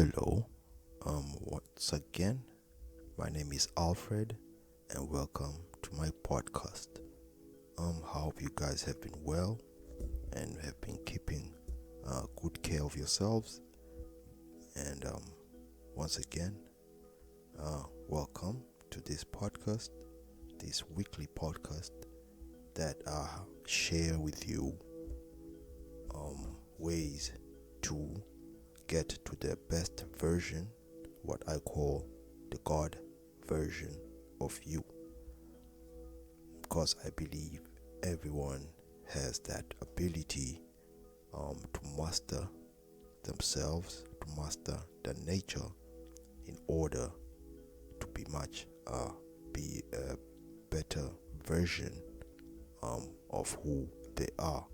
Hello, once again, my name is Alfred, and welcome to my podcast. I hope you guys have been well and have been keeping good care of yourselves. And once again, welcome to this podcast, this weekly podcast that I share with you ways to get to the best version, what I call the God version of you. Because I believe everyone has that ability to master themselves, to master their nature in order to be a better version of who they are,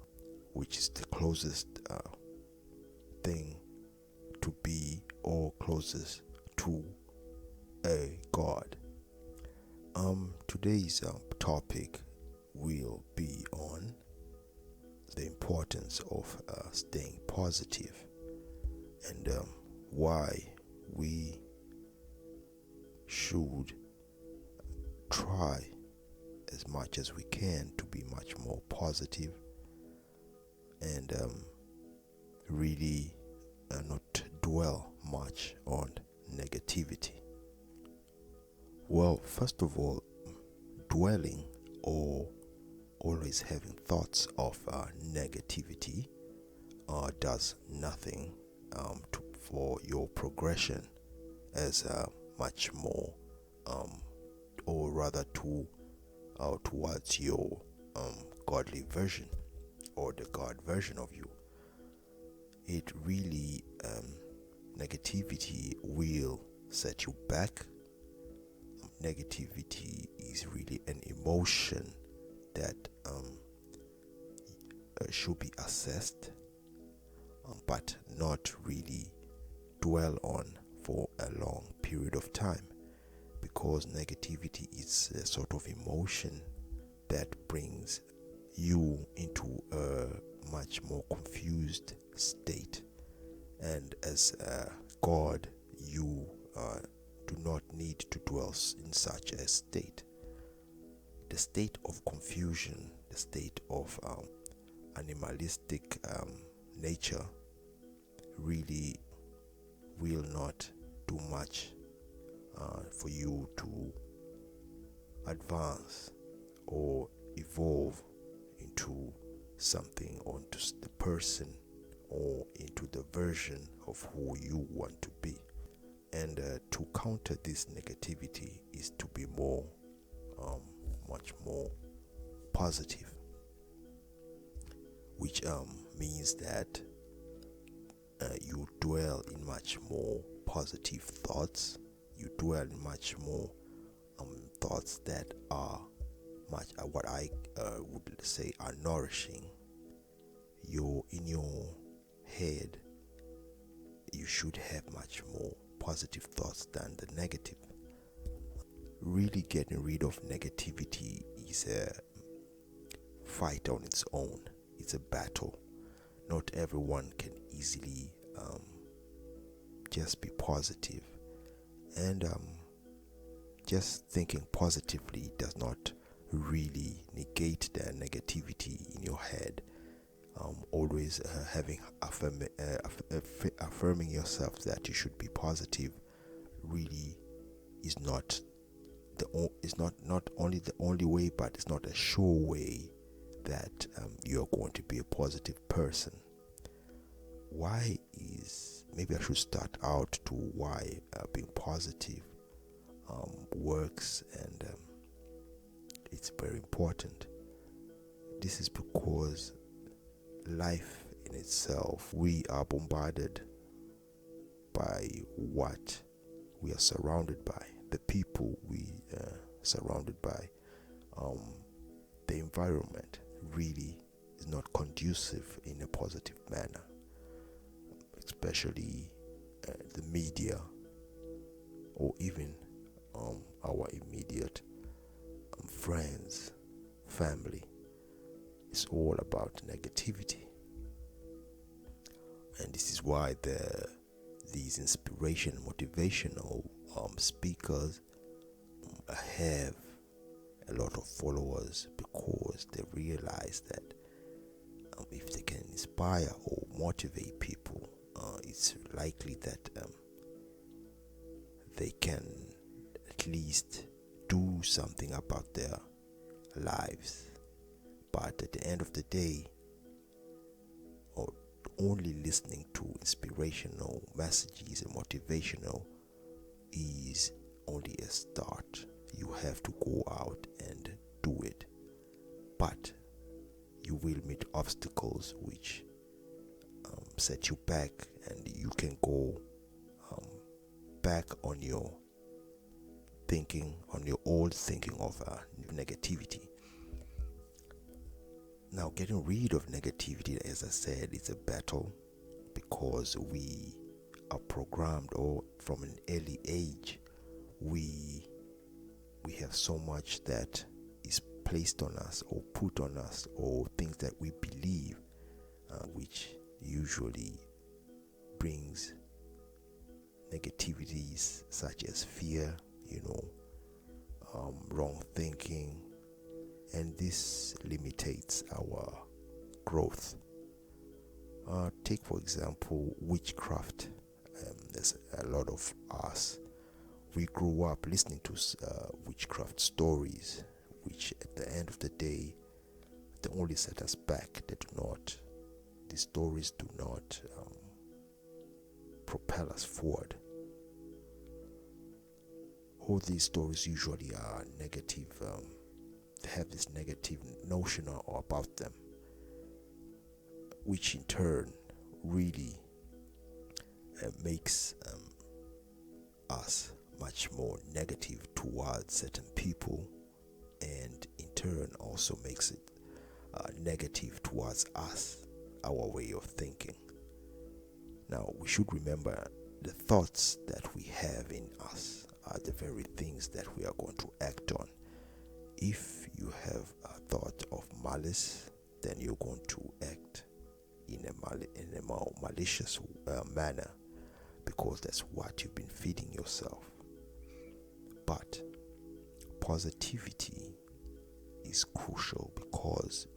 which is the closest thing to be or closest to a God. Today's topic will be on the importance of staying positive and why we should try as much as we can to be much more positive and really not dwell much on negativity. Well, first of all, dwelling or always having thoughts of negativity does nothing for your progression as much more, or rather towards your godly version or the God version of you. It really negativity will set you back. Negativity is really an emotion that should be assessed, but not really dwell on for a long period of time, because negativity is a sort of emotion that brings you into a much more confused state, and as God, you do not need to dwell in such a state. The state of confusion, the state of animalistic nature really will not do much for you to advance or evolve into something, onto the person or into the version of who you want to be. And to counter this negativity is to be much more positive, which means that you dwell in much more positive thoughts. You dwell in much more thoughts that are much what I would say are nourishing. In your head, you should have much more positive thoughts than the negative. Really getting rid of negativity is a fight on its own. It's a battle. Not everyone can easily just be positive, and just thinking positively does not really negate the negativity in your head. Always affirming yourself that you should be positive really is not not only the only way, but it's not a sure way that you are going to be a positive person. Maybe I should start out to why being positive works, and it's very important. This is because life in itself, we are bombarded by what we are surrounded by, the people we are surrounded by. The environment really is not conducive in a positive manner, especially the media, or even our immediate friends, family. It's all about negativity, and this is why the these inspiration, motivational speakers have a lot of followers because they realize that if they can inspire or motivate people, it's likely that they can at least do something about their lives. But at the end of the day, or only listening to inspirational messages and motivational is only a start. You have to go out and do it. But you will meet obstacles which set you back, and you can go back on your thinking, on your old thinking of negativity. Now, getting rid of negativity, as I said, is a battle because we are programmed, or from an early age, we have so much that is placed on us or put on us, or things that we believe, which usually brings negativities such as fear, wrong thinking, and this limits our growth. Take for example witchcraft. There's a lot of us, we grew up listening to witchcraft stories, which at the end of the day, they only set us back. These stories do not propel us forward. All these stories usually are negative. They have this negative notion about them, which in turn really makes us much more negative towards certain people, and in turn also makes it negative towards us, our way of thinking. Now, we should remember the thoughts that we have in us are the very things that we are going to act on. If you have a thought of malice, then you're going to act in a more malicious manner, because that's what you've been feeding yourself. But positivity is crucial because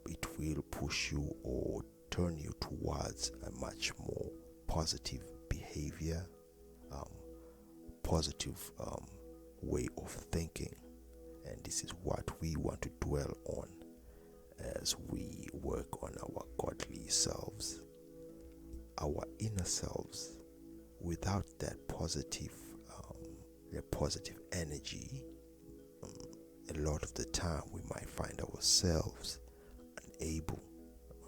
it will push you or turn you towards a much more positive behavior, positive way of thinking. And this is what we want to dwell on as we work on our godly selves, our inner selves. Without that positive energy, a lot of the time we might find ourselves unable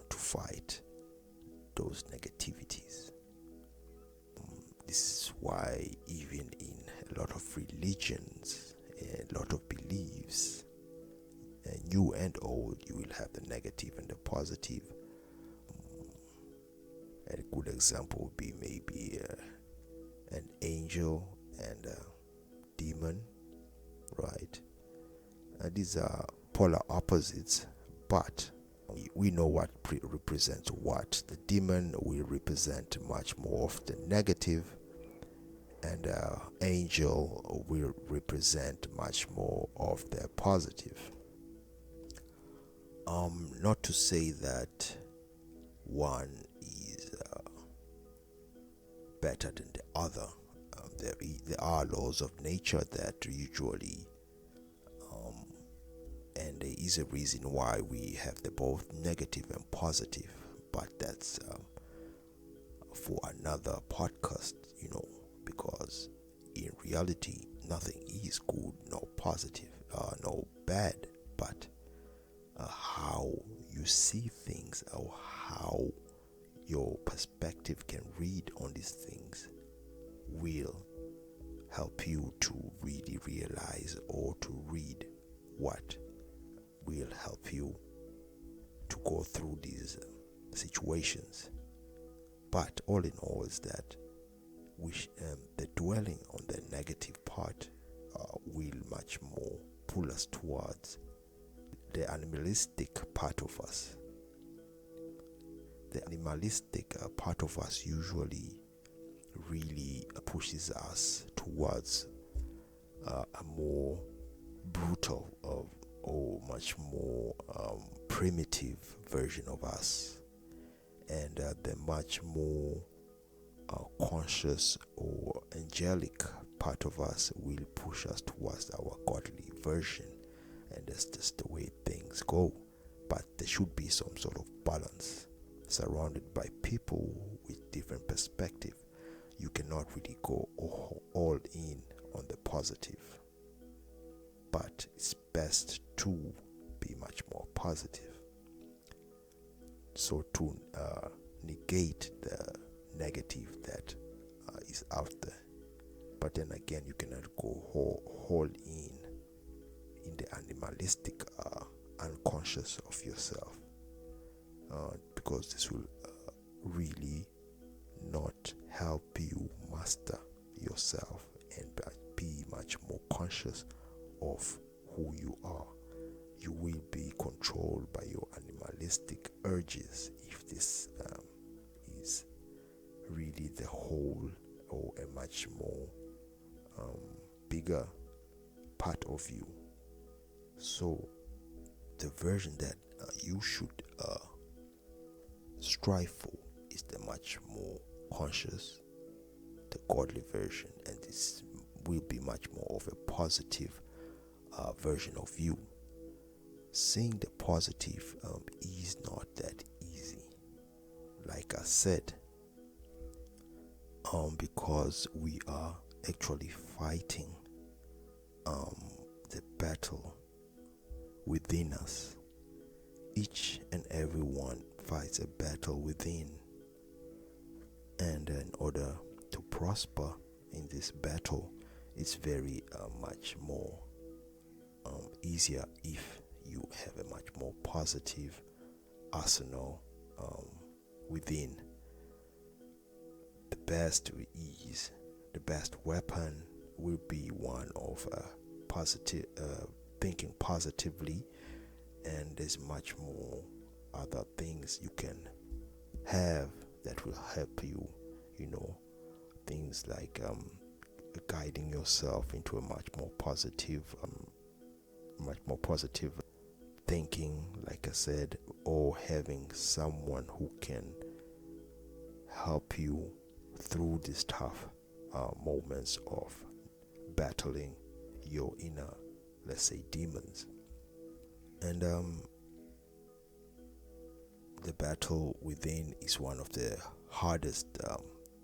to fight those negativities. This is why even in a lot of religions, a lot of beliefs, new and old, you will have the negative and the positive. A good example would be maybe an angel and a demon, right? These are polar opposites, but we know what represents what. The demon will represent much more of the negative, and angel will represent much more of the positive. Not to say that one is better than the other. There are laws of nature that usually, and there is a reason why we have the both negative and positive, but that's for another podcast, because in reality nothing is good nor positive nor bad, but how you see things, or how your perspective can read on these things will help you to really realize, or to read what will help you to go through these situations. But all in all is that the dwelling on the negative part will much more pull us towards the animalistic part of us. The animalistic part of us usually pushes us towards a more brutal or much more primitive version of us, and the much more conscious or angelic part of us will push us towards our godly version, and that's just the way things go. But there should be some sort of balance. Surrounded by people with different perspective, you cannot really go all in on the positive, but it's best to be much more positive, so to negate the negative that is out there. But then again, you cannot go whole in the animalistic unconscious of yourself, because this will really not help you master yourself and be much more conscious of who you are. You will be controlled by your animalistic urges if this is really the whole or a much more bigger part of you. So the version that you should strive for is the much more conscious, the godly version, and this will be much more of a positive version of you. Seeing the positive is not that easy, like I said, because we are actually fighting the battle within us. Each and every one fights a battle within, and in order to prosper in this battle, it's very much more easier if you have a much more positive arsenal within. The best weapon will be one of positive thinking positively, and there's much more other things you can have that will help you, things like guiding yourself into a much more positive thinking, like I said, or having someone who can help you through these tough moments of battling your inner, let's say, demons. And the battle within is one of the hardest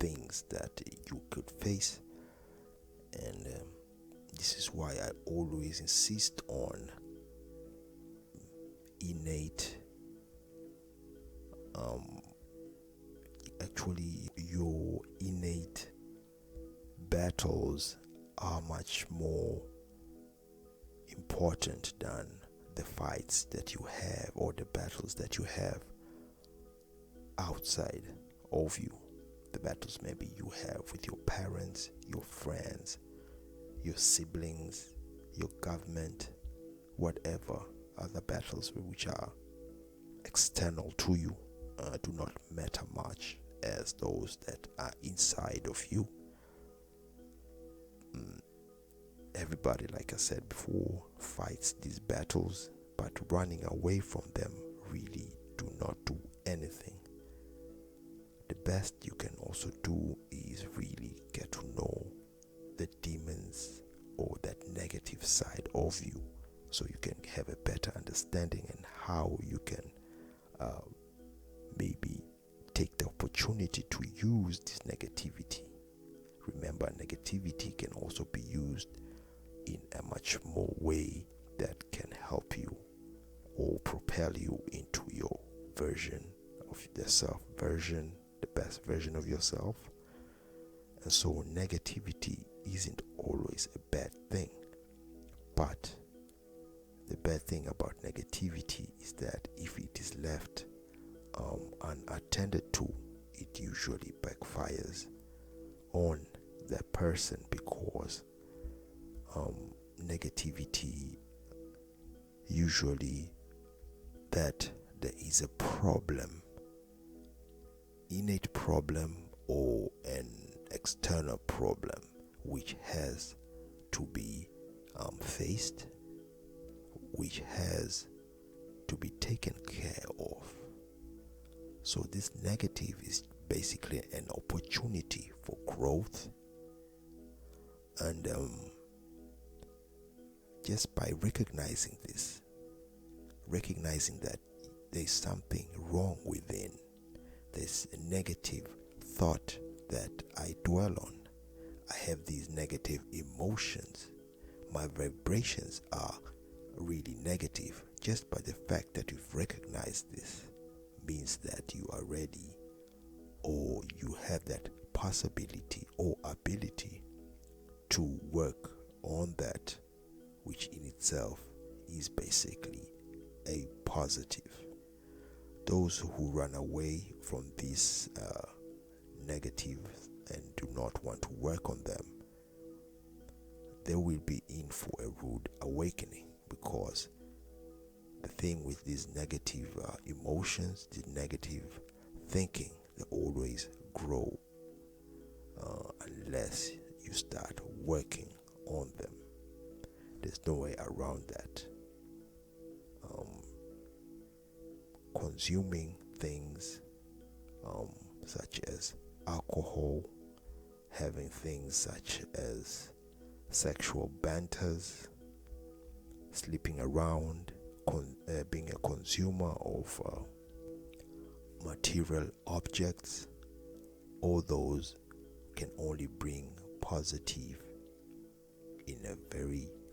things that you could face, and this is why I always insist on innate. Actually, your innate battles are much more important than the fights that you have or the battles that you have outside of you. The battles maybe you have with your parents, your friends, your siblings, your government, whatever other battles which are external to you do not matter much as those that are inside of you. Everybody, like I said before, fights these battles, but running away from them really do not do anything. The best you can also do is really get to know the demons or that negative side of you, so you can have a better understanding and how you can maybe take the opportunity to use this negativity. Remember, negativity can also be used in a much more way that can help you or propel you into your version of the self version, the best version of yourself. And so negativity isn't always a bad thing, but the bad thing about negativity is that if it is left unattended to, it usually backfires on that person, because negativity usually that there is a problem, innate problem or a external problem which has to be faced, which has to be taken care of. So this negative is basically an opportunity for growth, and just by recognizing this, recognizing that there's something wrong within, there's a negative thought that I dwell on, I have these negative emotions, my vibrations are really negative. Just by the fact that you've recognized this means that you are ready, or you have that possibility or ability to work on that, which in itself is basically a positive. Those who run away from these negative and do not want to work on them, they will be in for a rude awakening, because the thing with these negative emotions, the negative thinking, they always grow unless you start working on them. There's no way around that. Consuming things such as alcohol, having things such as sexual banters, sleeping around, being a consumer of material objects, all those can only bring positive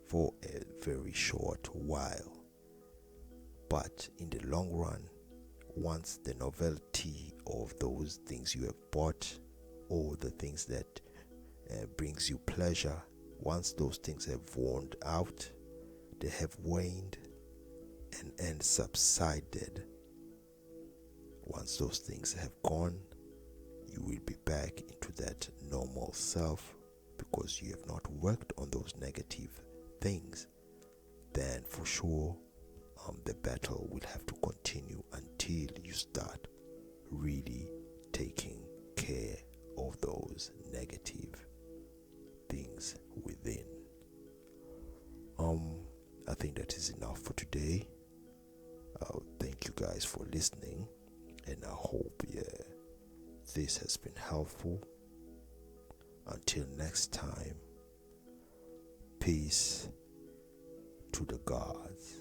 for a very short while. But in the long run, once the novelty of those things you have bought, or the things that brings you pleasure, once those things have worn out, they have waned and subsided. Once those things have gone, you will be back into that normal self, because you have not worked on those negative things. Then for sure, the battle will have to continue until you start really taking care of those negative things within. I think that is enough for today. Thank you guys for listening, and I hope this has been helpful. Until next time, peace to the gods.